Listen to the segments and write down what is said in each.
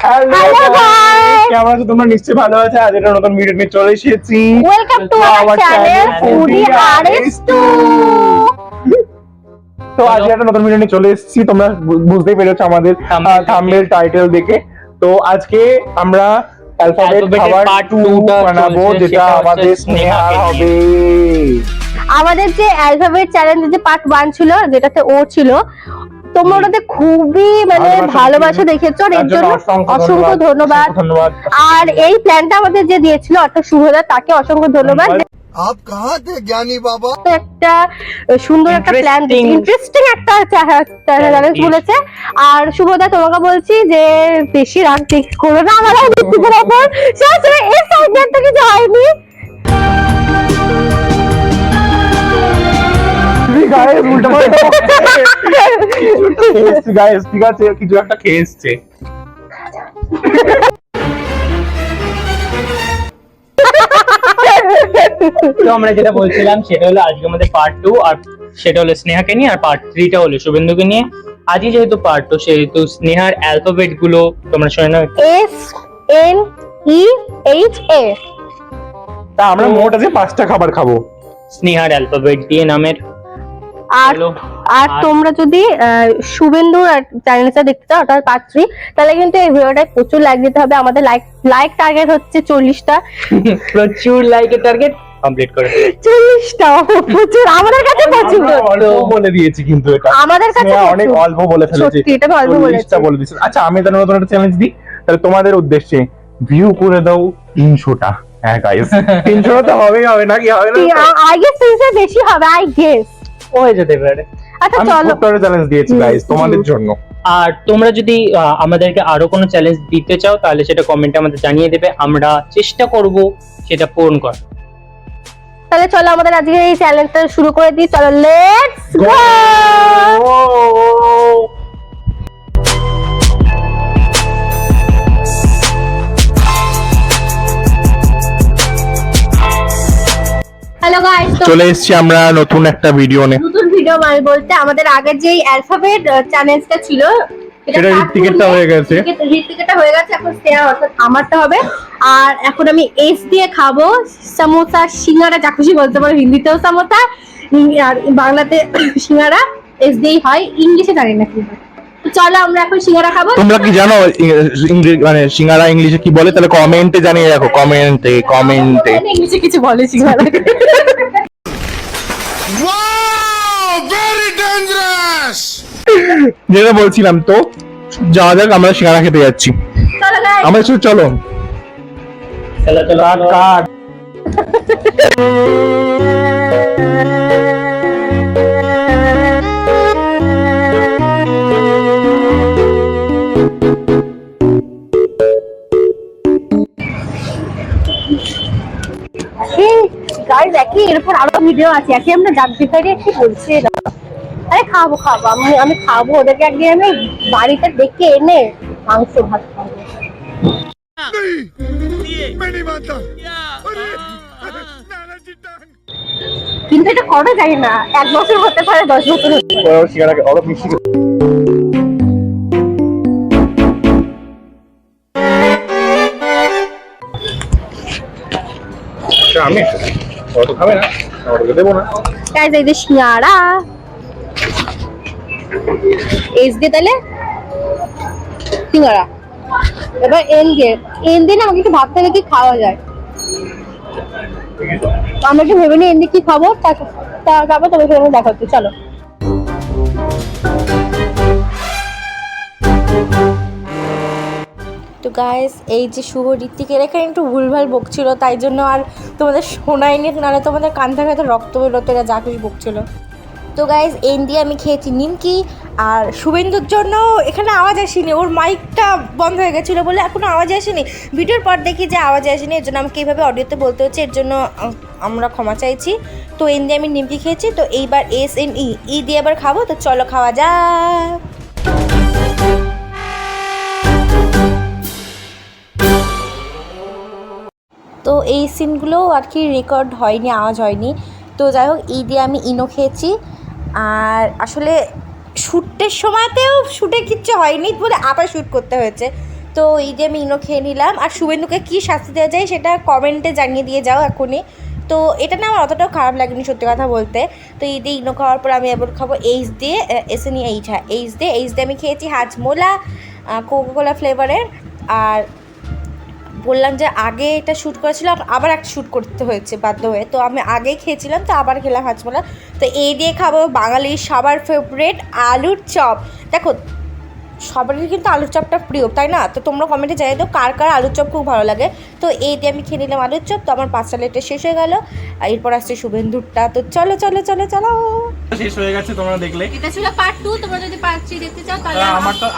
Hello guys, কেমন আছো তোমরা? নিশ্চয়ই ভালো আছো। আজ একটা নতুন ভিডিও নিয়ে চলে এসেছি। Welcome to our channel foodie R S two. তো আজ একটা নতুন ভিডিও নিয়ে চলে এসেছি। তোমরা বুঝতেই পেরেছো আমাদের থাম্বনেল টাইটেল দেখে। তো আজকে আমরা অ্যালফাবেট খাবার পার্ট 2 বানাবো, যেটা আমাদের স্নেহার হবে। আমাদের যে অ্যালফাবেট চ্যালেঞ্জে যে পার্ট 1 ছিল, যেটাতে ও ছিল, তোমরা ওটাতে খুবই ভালোবাসা দেখেছো, এর জন্য অসংখ্য ধন্যবাদ। আর এই প্ল্যানটা আমাদের যে দিয়েছিল অর্থাৎ শুভদা, তাকে অসংখ্য ধন্যবাদ। आप कहाँ थे ज्ञानी बाबा? একটা সুন্দর একটা প্ল্যান, ইন্টারেস্টিং একটা চ্যালেঞ্জ বলেছে। আর শুভদা, তোমাকে বলছি যে বেশি রাগ করো না আমার ব্যক্তিগত উপর। সবসময় এই সাইডটা কিছু হয়নি। গাইস উল্টা গাইস, ঠিক আছে, কিছু একটা খেয়ে এসছে। তো আমরা যেটা বলছিলাম সেটা হলো আজকে আমাদের পার্ট 2, আর সেটা হলো স্নেহাকে নিয়ে, আর পার্ট 3টা হলো শুভেন্দুকে নিয়ে। আজকে যেহেতু পার্ট 2, সেহেতু স্নেহার অ্যালফাবেট গুলো তোমরা শুনে নাও। SNEHA। তা আমরা মোট আজকে 5টা খাবার খাবো স্নেহার অ্যালফাবেট দিয়ে নামের। আর আর তোমরা যদি শুভেন্দুর চ্যানেলটা দেখতে চাও, ওটার পার্ট 3, তাহলে কিন্তু এই ভিডিওটায় প্রচুর লাইক দিতে হবে। আমাদের লাইক টার্গেট হচ্ছে 40টা। প্রচুর লাইকের টার্গেট কমপ্লিট করে 40টা প্রচুর, আমাদের কাছে প্রচুর। অল্প বলে দিয়েছি, কিন্তু এটা আমাদের কাছে অনেক অল্প বলে ফেলেছি। সত্যি এটা অল্প বলেছি। 40টা বলে দিয়েছি। আচ্ছা, আমি তাহলে নতুন একটা চ্যালেঞ্জ দিই তাহলে তোমাদের উদ্দেশ্যে। ভিউ করে দাও 300টা। হ্যাঁ গাইস, 300টা তো হবেই হবে, নাকি হবে না? আই গেস 300 বেশি হবে, আই গেস হয়ে যেতে পারে। আচ্ছা আমি চলো, ছোট্ট একটা চ্যালেঞ্জ দিয়েছি গাইস তোমাদের জন্য। আর তোমরা যদি আমাদেরকে আরো কোনো চ্যালেঞ্জ দিতে চাও, তাহলে সেটা কমেন্টে আমাদের জানিয়ে দেবে, আমরা চেষ্টা করব সেটা পূরণ করার। তাহলে চলো আমাদের আজকে এই চ্যালেঞ্জটা শুরু করে দিই। চলো লেটস গো। হ্যালো গাইস, চলে এসেছি আমরা নতুন একটা ভিডিও নিয়ে। নতুন ভিডিও মানে বলতে আমাদের আগের যে অ্যালফাবেট চ্যালেঞ্জটা ছিল, সেটা ঋত্বিকেরটা হয়ে গেছে। ঋত্বিকেরটা হয়ে গেছে, এখন স্নেহা অর্থাৎ আমারটা হবে। আর এখন আমি এস দিয়ে খাবো, সমোসা, সিঙ্গারা, যা খুশি বলতে পারো। হিন্দিতেও সমোসা আর বাংলাতে সিঙ্গারা এস দিয়েই হয়, ইংলিশে জানি না কি হয়। তো চলো আমরা এখন সিঙ্গারা খাবো। তোমরা কি জানো মানে সিঙ্গারা ইংলিশে কি বলে? তাহলে কমেন্টে জানিয়ে রাখো, কমেন্টে। ইংলিশে কিছু বলে সিঙ্গারা। Wow, very dangerous. যেটা বলছিলাম, তো যাওয়া যাক, আমরা সিঙ্গারা খেতে যাচ্ছি। চলো গাইস, আমরা শুধু চলো। চলো চলো কাট। গাইস একই এরপর আরো ভিডিও আছে, একই আমরা জানতে পারি একটু বলছে না। আরে খাবো আমি খাবো, ওদেরকে একদিন আমি বাড়িতে ডেকে এনে মাংস ভাত খাবো। मैं नहीं मानता। কিন্তু এটা করা যায় না, 1 বছর হতে পারে, 10 বছর হতে পারে। ওরা সিঙ্গারা ওরা মিষ্টি। আমি ওরা তো খাবে না, ওদেরকে দেবো না। গাইস এই যে সিঙ্গারা এস দিয়ে, তাহলে সিঙ্গারা। এবার এন দিয়ে না, আমাকে একটু ভাবতে হবে কি খাওয়া যায়। আমরা একটু ভেবে নিই এন দিয়ে কি খাবো, তারপর তোমাকে আমি দেখাচ্ছি। চলো তো গাইস, এই যে শুভ ঋত্বিকের এখানে একটু ভুলভাল বকছিল, তাই জন্য আর তোমাদের শোনায়নি, নাহলে তোমাদের কান থেকে হয়তো রক্ত বেরোতো, এরা যা কিছু বকছিল। তো গাইস, এন দিয়ে আমি খেয়েছি নিমকি। আর শুভেন্দুর জন্য এখানে আওয়াজ আসেনি, ওর মাইকটা বন্ধ হয়ে গেছিলো বলে এখনো আওয়াজ আসেনি। ভিডিওর পর দেখি যে আওয়াজ আসেনি, এর জন্য আমাকে এইভাবে অডিওতে বলতে হচ্ছে, এর জন্য আমরা ক্ষমা চাইছি। তো এন দিয়ে আমি নিমকি খেয়েছি, তো এইবার SNE দিয়ে আবার খাবো। তো চলো খাওয়া যাক। তো এই সিনগুলোও আর কি রেকর্ড হয়নি, আওয়াজ হয়নি। তো যাই হোক, এই দিয়ে আমি ইনো খেয়েছি। আর আসলে শ্যুটের সময়তেও শ্যুটে কিচ্ছু হয়নি বলে আবার শ্যুট করতে হয়েছে। তো এই দিয়ে আমি ইনো খেয়ে নিলাম। আর শুভেন্দুকে কী শাস্তি দেওয়া যায় সেটা কমেন্টে জানিয়ে দিয়ে যাও এখনই। তো এটা না আমার অতটাও খারাপ লাগেনি সত্যি কথা বলতে। তো এই দিয়ে ইনো খাওয়ার পর আমি এবার খাবো এইচ দিয়ে, এসে নিয়ে এইচ, হ্যাঁ এইচ দিয়ে আমি খেয়েছি হাজমোলা কোকাকোলা ফ্লেভারের। আর বললাম যে আগে এটা শ্যুট করেছিলাম, আবার একটা শ্যুট করতে হয়েছে বাধ্য হয়ে, তো আমি আগেই খেয়েছিলাম তো আবার খেলাম হাজমোলা। তো এই দিয়ে খাবো বাঙালির সবার ফেভারিট আলুর চপ। দেখো সবারই কিন্তু আলুর চপটা প্রিয়, তাই না? তো তোমরা কমেন্টে জানিয়ে দাও কার কার আলুর চপ খুব ভালো লাগে। তো এই দিয়ে আমি খেয়ে নিলাম আলুর চপ। তো আমার 5টা লেটে শেষ হয়ে গেল, আর এরপর আসছে শুভেন্দুরটা। তো চলো চলো চলো চলো। শেষ হয়ে গেছে, তোমরা দেখলে। এটা ছিল পার্ট 2। তোমরা যদি পার্ট 3 দেখতে চাও তাহলে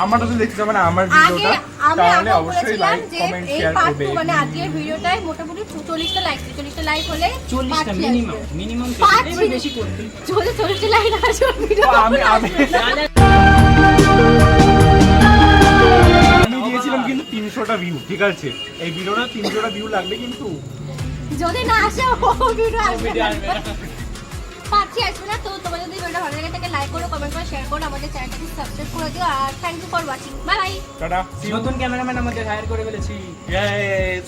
আমারটা যদি দেখতে চাও মানে আমার আগে ভিডিওটা, আমি তাহলে আগে অবশ্যই বলেছিলাম লাইক যে কমেন্ট এই শেয়ার পার্ট করবে। 2 মানে আজকের ভিডিওটাই মোটামুটি 40টা লাইক, 40টা লাইক হলে 40টা মিনিমাম বেশি করতে। 40টা লাইক আসবে ভিডিও। আমি দিয়েছিলাম কিন্তু 300টা ভিউ, ঠিক আছে? এই ভিডিওটা 300টা ভিউ লাগবে কিন্তু। যদি না আসে ও ভিডিও আসবে না, পাচ্ছি আসবে না। তো তোমার যদি ভিডিওটা ভালো লাগে থাকে লাইক করো, কমেন্ট করো, শেয়ার করো, আমাদের চ্যানেলটাকে সাবস্ক্রাইব করে দিও। আর thank you for watching, bye bye. Tata. নতুন ক্যামেরাম্যান আমাদের হায়ার করে ফেলেছি। Yes.